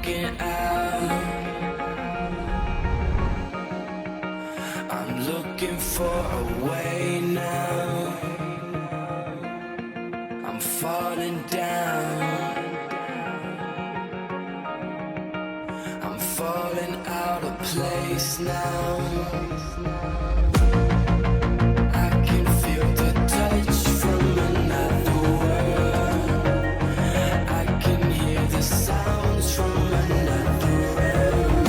looking out. I'm looking for a way now. I'm falling down. I'm falling out of place now. I can feel the touch from another world. I can hear the sounds from another realm.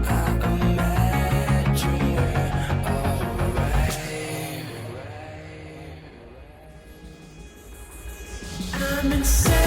I imagine we're alright. I'm insane.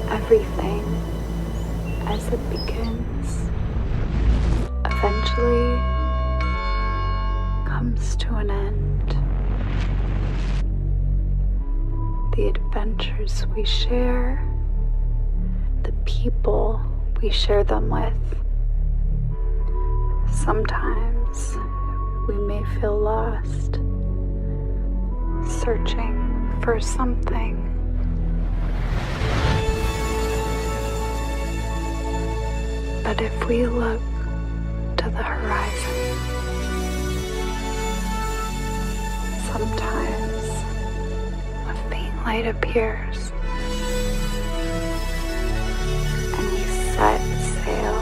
Everything, as it begins, eventually comes to an end. The adventures we share, the people we share them with. Sometimes we may feel lost, searching for something. But if we look to the horizon, sometimes a faint light appears, and we set sail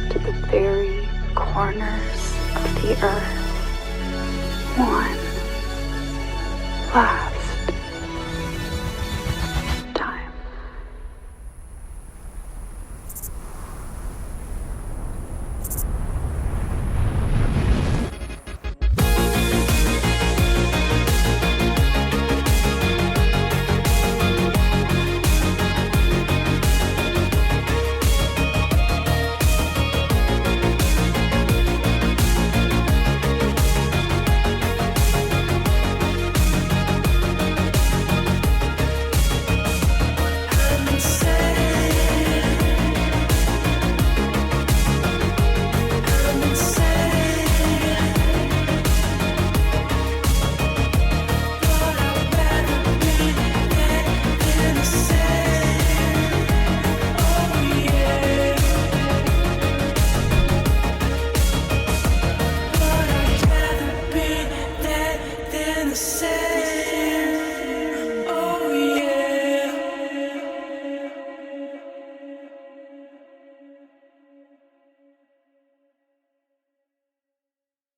to the very corners of the earth. One last